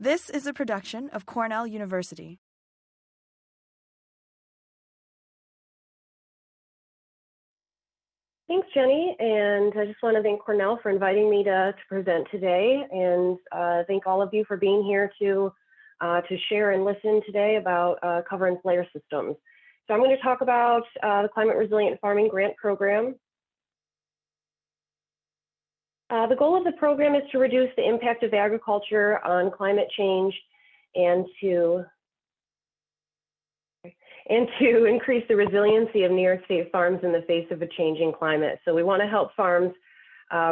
This is a production of Cornell University. Thanks, Jenny, and I just want to thank Cornell for inviting me to present today, and thank all of you for being here to share and listen today about cover and flare systems. So I'm going to talk about the Climate Resilient Farming Grant Program. The goal of the program is to reduce the impact of agriculture on climate change and to increase the resiliency of New York State farms in the face of a changing climate. So we want to help farms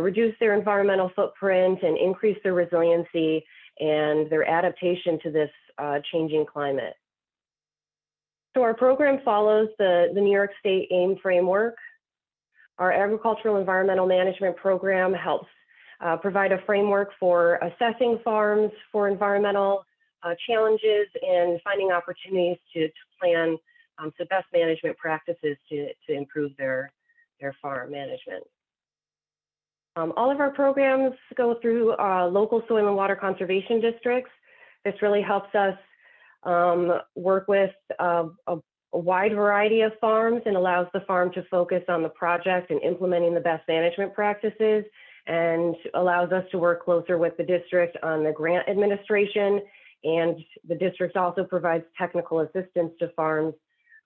reduce their environmental footprint and increase their resiliency and their adaptation to this changing climate. So our program follows the New York State AIM framework. Our agricultural environmental management program helps provide a framework for assessing farms for environmental challenges and finding opportunities to plan some best management practices to improve their farm management. All of our programs go through local soil and water conservation districts. This really helps us work with a wide variety of farms and allows the farm to focus on the project and implementing the best management practices, and allows us to work closer with the district on the grant administration. And the district also provides technical assistance to farms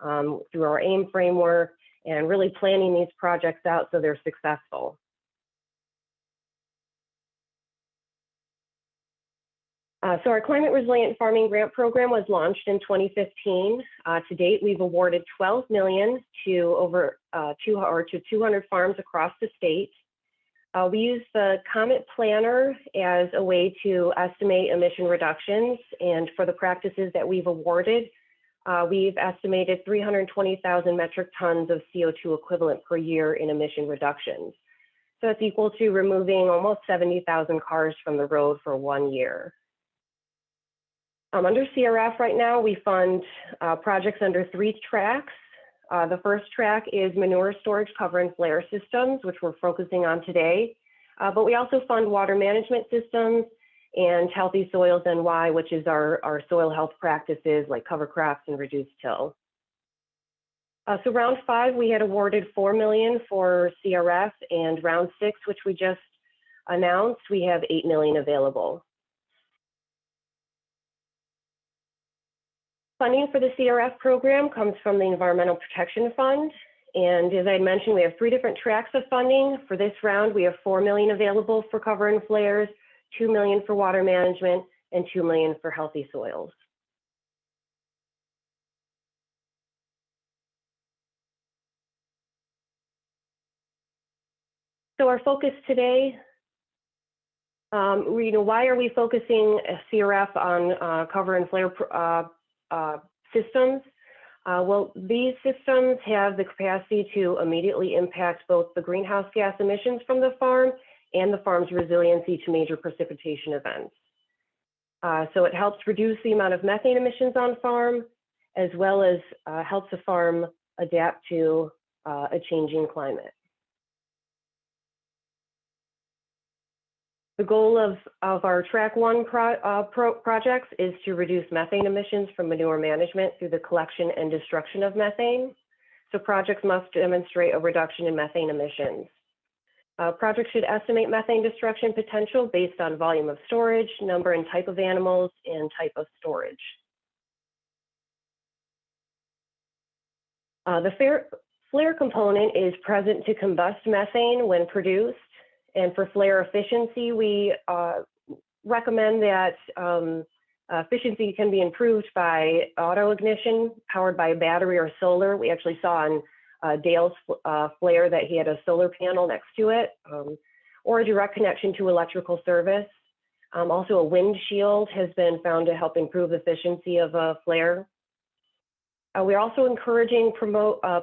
through our AIM framework and really planning these projects out so they're successful. So our Climate Resilient Farming Grant Program was launched in 2015. To date, we've awarded $12 million to 200 farms across the state. We use the COMET Planner as a way to estimate emission reductions, and for the practices that we've awarded, we've estimated 320,000 metric tons of CO2 equivalent per year in emission reductions. So that's equal to removing almost 70,000 cars from the road for 1 year. Under CRF right now, we fund projects under 3 tracks. The first track is manure storage, cover and flare systems, which we're focusing on today. But we also fund water management systems and Healthy Soils NY, which is our soil health practices like cover crops and reduced till. So round 5, we had awarded $4 million for CRF, and round 6, which we just announced, we have $8 million available. Funding for the CRF program comes from the Environmental Protection Fund. And as I mentioned, we have 3 different tracks of funding. For this round, we have $4 million available for cover and flares, $2 million for water management, and $2 million for healthy soils. So our focus today, why are we focusing CRF on cover and flare systems? Well, these systems have the capacity to immediately impact both the greenhouse gas emissions from the farm and the farm's resiliency to major precipitation events. So it helps reduce the amount of methane emissions on farm, as well as helps the farm adapt to a changing climate. The goal of our Track 1 projects is to reduce methane emissions from manure management through the collection and destruction of methane. So projects must demonstrate a reduction in methane emissions. Projects should estimate methane destruction potential based on volume of storage, number and type of animals, and type of storage. The flare component is present to combust methane when produced. And for flare efficiency, we recommend that efficiency can be improved by auto ignition powered by a battery or solar. We actually saw on Dale's flare that he had a solar panel next to it, or a direct connection to electrical service. Also, a windshield has been found to help improve efficiency of a flare. We're also encouraging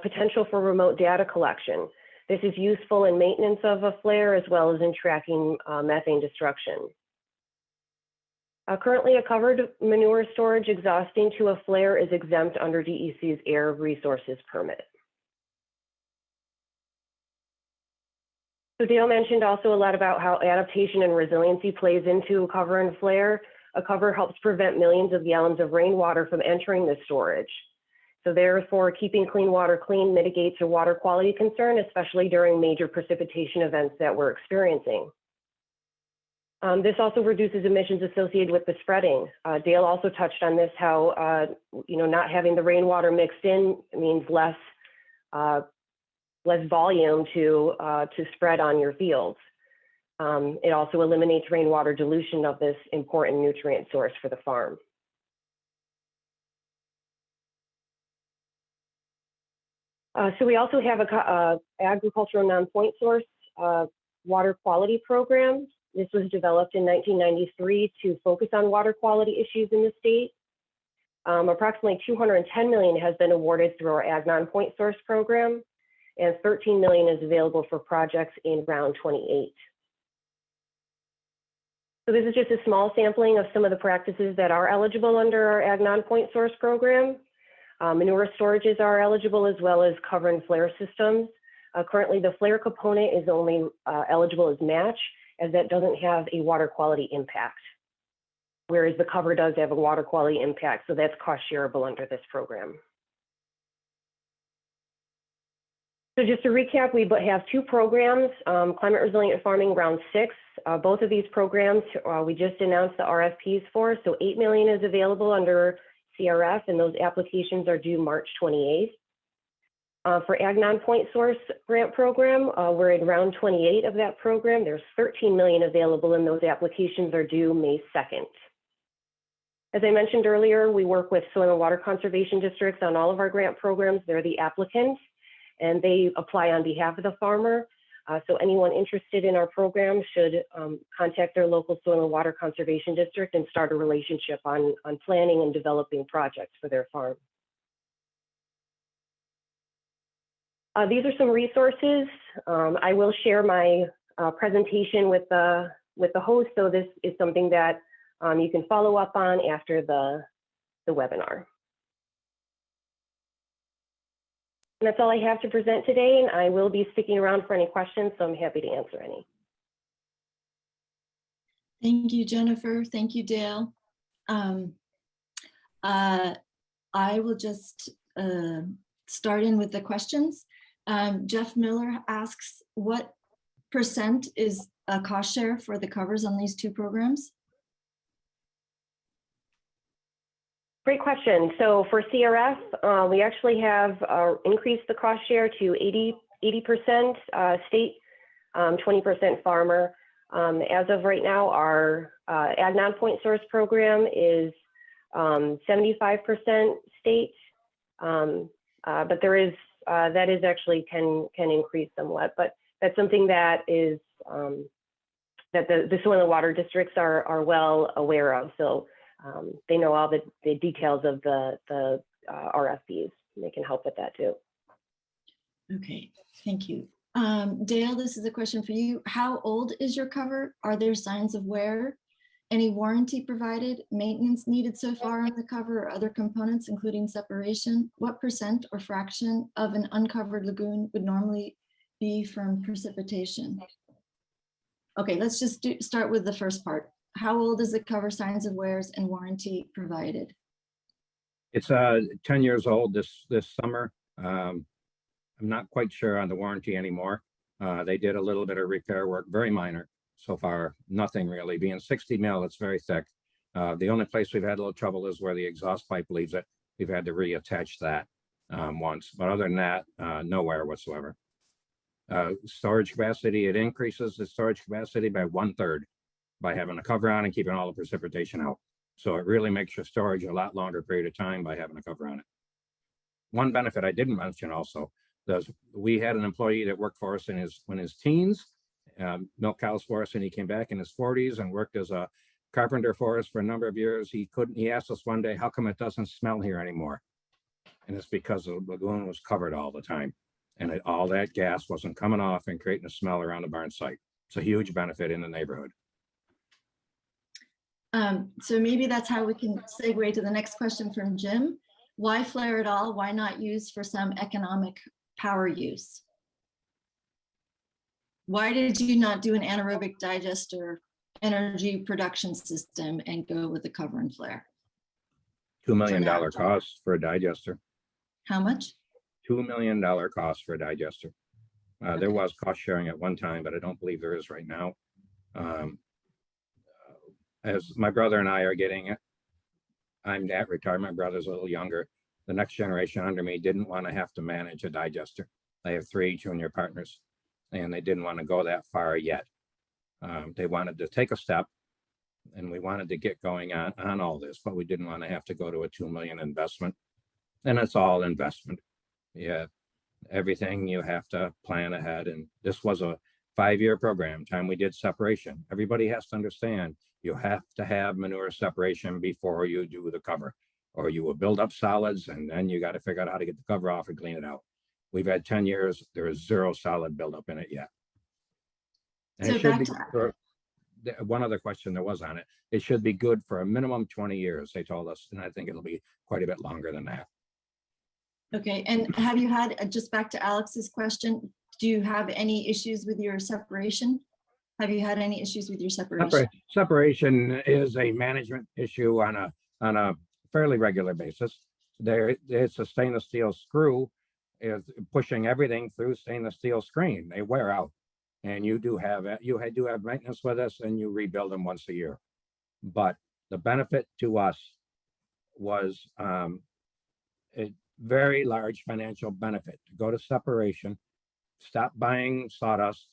potential for remote data collection. This is useful in maintenance of a flare as well as in tracking methane destruction. Currently, a covered manure storage exhausting to a flare is exempt under DEC's Air Resources Permit. So Dale mentioned also a lot about how adaptation and resiliency plays into cover and flare. A cover helps prevent millions of gallons of rainwater from entering the storage. So therefore, keeping clean water clean mitigates a water quality concern, especially during major precipitation events that we're experiencing. This also reduces emissions associated with the spreading. Dale also touched on this, how not having the rainwater mixed in means less volume to spread on your fields. It also eliminates rainwater dilution of this important nutrient source for the farm. So we also have a agricultural non-point source water quality program. This was developed in 1993 to focus on water quality issues in the state. Approximately $210 million has been awarded through our Ag Non-Point Source program, and $13 million is available for projects in round 28. So this is just a small sampling of some of the practices that are eligible under our Ag Non-Point Source program. Manure storages are eligible, as well as cover and flare systems. Currently, the flare component is only eligible as match, as that doesn't have a water quality impact, whereas the cover does have a water quality impact, so that's cost shareable under this program. So just to recap, we have two programs, Climate Resilient Farming Round 6. Both of these programs, we just announced the RFPs for, so $8 million is available under CRF, and those applications are due March 28th. For Ag Non-Point Source grant program, we're in round 28 of that program. There's $13 million available, and those applications are due May 2nd. As I mentioned earlier, we work with soil and water conservation districts on all of our grant programs. They're the applicants, and they apply on behalf of the farmer. So anyone interested in our program should contact their local soil and water conservation district and start a relationship on planning and developing projects for their farm. These are some resources. I will share my presentation with the host, so this is something that you can follow up on after the webinar. And that's all I have to present today, and I will be sticking around for any questions, so I'm happy to answer any. Thank you, Jennifer. Thank you, Dale. I will just start in with the questions. Jeff Miller asks, what % is a cost share for the covers on these two programs? Great question. So for CRF, we actually have increased the cost share to 80% state, 20% farmer. As of right now, our Ag Non-Point Source program is 75% state, but there is that is actually can increase somewhat. But that's something that is that the soil and water districts are well aware of. So they know all the details of the RFPs. They can help with that too. Okay, thank you. Dale, this is a question for you. How old is your cover? Are there signs of wear? Any warranty provided? Maintenance needed so far on the cover or other components, including separation? What % or fraction of an uncovered lagoon would normally be from precipitation? Okay, let's just start with the first part. How old is the cover, signs of wears, and warranty provided? It's 10 years old this summer. I'm not quite sure on the warranty anymore. They did a little bit of repair work, very minor so far, nothing really. Being 60 mil, it's very thick. The only place we've had a little trouble is where the exhaust pipe leaves it. We've had to reattach that once, but other than that, no wear whatsoever. Storage capacity, it increases the storage capacity by 1/3 by having a cover on and keeping all the precipitation out. So it really makes your storage a lot longer period of time by having a cover on it. One benefit I didn't mention also, we had an employee that worked for us in his teens, milk cows for us, and he came back in his 40s and worked as a carpenter for us for a number of years. He asked us one day, how come it doesn't smell here anymore? And it's because the lagoon was covered all the time, and all that gas wasn't coming off and creating a smell around the barn site. It's a huge benefit in the neighborhood. So maybe that's how we can segue to the next question from Jim. Why flare at all? Why not use for some economic power use? Why did you not do an anaerobic digester energy production system and go with the cover and flare. $2 million now. cost for a digester. How much? $2 million cost for a digester. There Okay. was cost sharing at one time, but I don't believe there is right now. As my brother and I are getting it, I'm at retirement. My brother's a little younger. The next generation under me didn't want to have to manage a digester. I have 3 junior partners, and they didn't want to go that far yet. They wanted to take a step, and we wanted to get going on all this, but we didn't want to have to go to a $2 million investment. And it's all investment. Yeah, everything you have to plan ahead. And this was a 5-year program. Time we did separation. Everybody has to understand you have to have manure separation before you do the cover, or you will build up solids, and then you got to figure out how to get the cover off and clean it out. We've had 10 years. There is 0 solid buildup in it yet. And So it should back be to- for one other question there was on it. It should be good for a minimum 20 years, they told us, and I think it'll be quite a bit longer than that. Okay, and have you had, just back to Alex's question, do you have any issues with your separation? Have you had any issues with your separation? Separation is a management issue on a fairly regular basis. It's a stainless steel screw is pushing everything through stainless steel screen. They wear out, and you do have maintenance with us, and you rebuild them once a year. But the benefit to us was a very large financial benefit to go to separation, stop buying sawdust,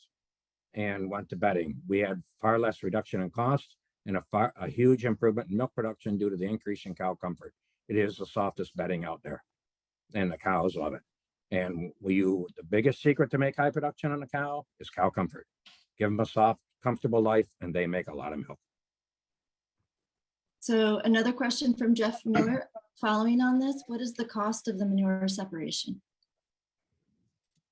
and went to bedding. We had far less reduction in cost and a huge improvement in milk production due to the increase in cow comfort. It is the softest bedding out there, and the cows love it. And the biggest secret to make high production on a cow is cow comfort. Give them a soft, comfortable life, and they make a lot of milk. So another question from Jeff Miller, following on this, what is the cost of the manure separation?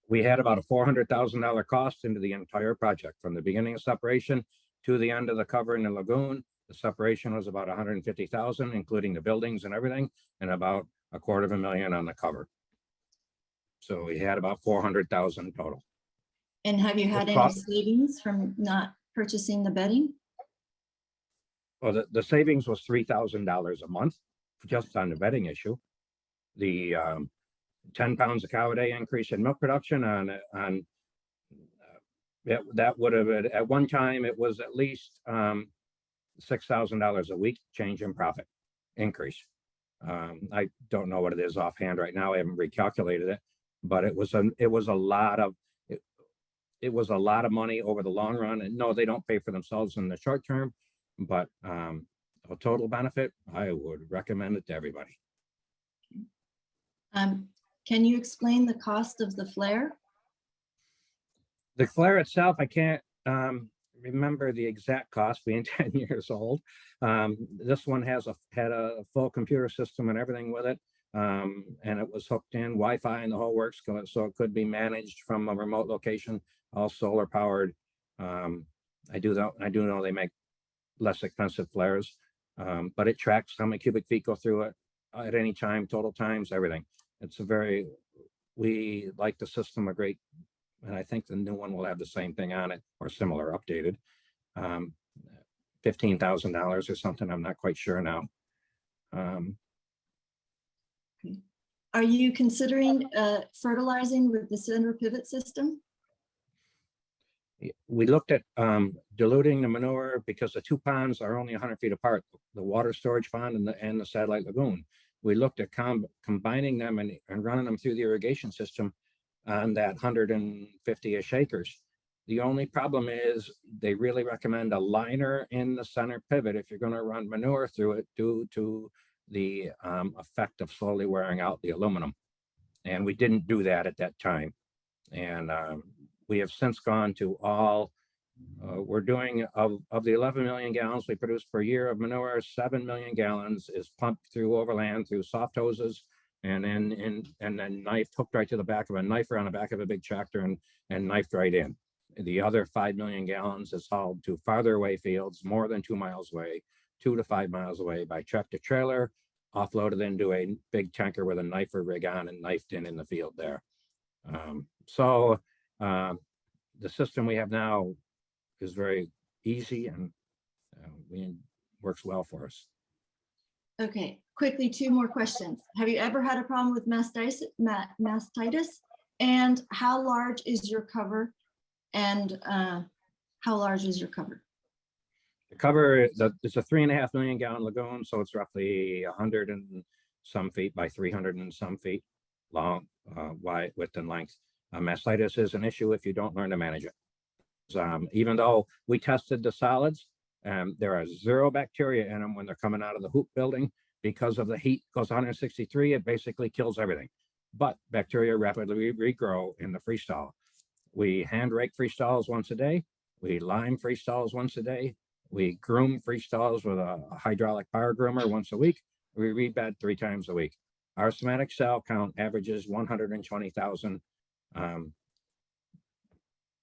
We had about a $400,000 cost into the entire project, from the beginning of separation to the end of the cover in the lagoon. The separation was about $150,000, including the buildings and everything, and about $250,000 on the cover. So we had about $400,000 total. And have you had any savings from not purchasing the bedding? Well, the savings was $3,000 a month just on the bedding issue. The 10 pounds of cow a day increase in milk production that would have, at one time, it was at least $6,000 a week change in profit increase. I don't know what it is offhand right now. I haven't recalculated it, but it was a lot of money over the long run. And no, they don't pay for themselves in the short term, but a total benefit, I would recommend it to everybody. Can you explain the cost of the flare? The flare itself, I can't remember the exact cost, being 10 years old. This one had a full computer system and everything with it. And it was hooked in Wi-Fi and the whole works, so it could be managed from a remote location, all solar powered. I do know they make less expensive flares, but it tracks how many cubic feet go through it at any time, total times, everything. We like the system a great, and I think the new one will have the same thing on it or similar, updated. $15,000 or something. I'm not quite sure now. Are you considering fertilizing with the center pivot system? We looked at diluting the manure because the 2 ponds are only 100 feet apart, the water storage pond and the satellite lagoon. We looked at combining them and running them through the irrigation system on that 150-ish acres. The only problem is they really recommend a liner in the center pivot if you're going to run manure through it, due to the effect of slowly wearing out the aluminum. And we didn't do that at that time. And we have since gone to all, we're doing, of the 11 million gallons we produce per year of manure, 7 million gallons is pumped through overland through soft hoses, and then hooked right to the back of a knifer on the back of a big tractor and knifed right in. The other 5 million gallons is hauled to farther away fields, more than 2 miles away, 2 to 5 miles away, by tractor trailer, offloaded into a big tanker with a knifer rig on and knifed in the field there. The system we have now is very easy, and works well for us. Okay, quickly, 2 more questions. Have you ever had a problem with mastitis? And how large is your cover? And how large is your cover? The cover, it's a 3.5 million gallon lagoon, so it's roughly 100 and some feet by 300 and some feet long, wide, width, and length. Mastitis is an issue if you don't learn to manage it. Even though we tested the solids, there are 0 bacteria in them when they're coming out of the hoop building. Because of the heat goes 163, it basically kills everything. But bacteria rapidly regrow in the freestall. We hand rake freestalls once a day. We lime freestalls once a day. We groom freestalls with a hydraulic power groomer once a week. We rebed 3 times a week. Our somatic cell count averages 120,000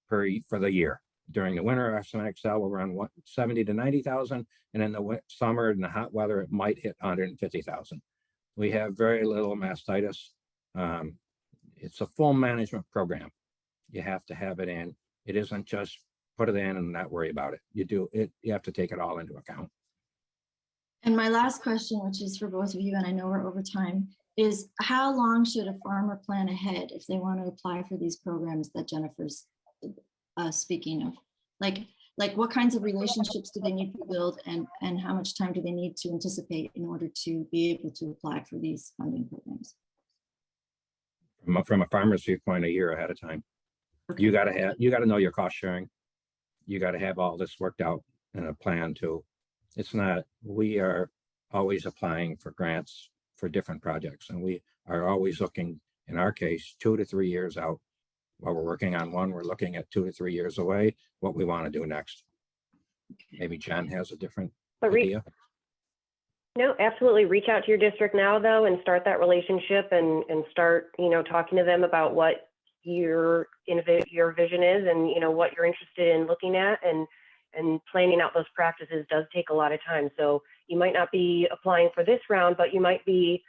for the year. During the winter, our somatic cell will run 70 to 90,000, and in the summer and the hot weather, it might hit 150,000. We have very little mastitis. It's a full management program. You have to have it in. It isn't just put it in and not worry about it. You have to take it all into account. And my last question, which is for both of you, and I know we're over time, is how long should a farmer plan ahead if they want to apply for these programs that Jennifer's speaking of? Like what kinds of relationships do they need to build, and how much time do they need to anticipate in order to be able to apply for these funding programs? From a farmer's viewpoint, a year ahead of time. Okay. You got to know your cost sharing. You got to have all this worked out in a plan too. It's not, we are always applying for grants for different projects, and we are always looking, in our case, 2 to 3 years out. While we're working on one, we're looking at 2 to 3 years away, what we want to do next. Maybe Jen has a different idea. No, absolutely. Reach out to your district now, though, and start that relationship and start, talking to them about what your vision is and, what you're interested in looking at, and planning out those practices does take a lot of time. So you might not be applying for this round, but you might be,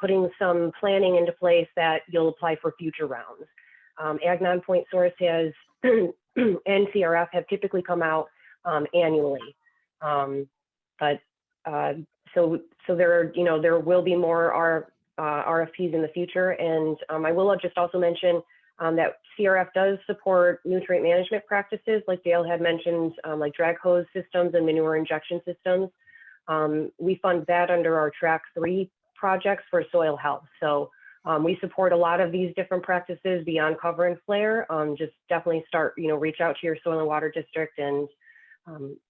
putting some planning into place that you'll apply for future rounds. Ag Non-Point Source has and CRF have typically come out annually, so there will be more RFPs in the future, and I will just also mention that CRF does support nutrient management practices, like Dale had mentioned, like drag hose systems and manure injection systems. We fund that under our Track 3 projects for soil health. So we support a lot of these different practices beyond cover and flare. Just definitely reach out to your soil and water district and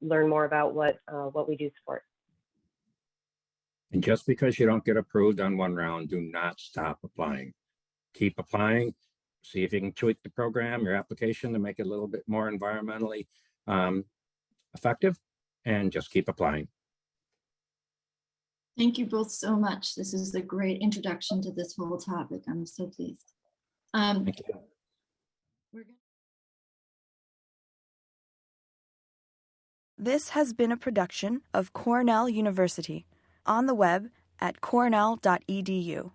learn more about what we do support. And just because you don't get approved on one round, do not stop applying. Keep applying. See if you can tweak the program, your application, to make it a little bit more environmentally effective, and just keep applying. Thank you both so much. This is a great introduction to this whole topic. I'm so pleased. Thank you. This has been a production of Cornell University, on the web at cornell.edu.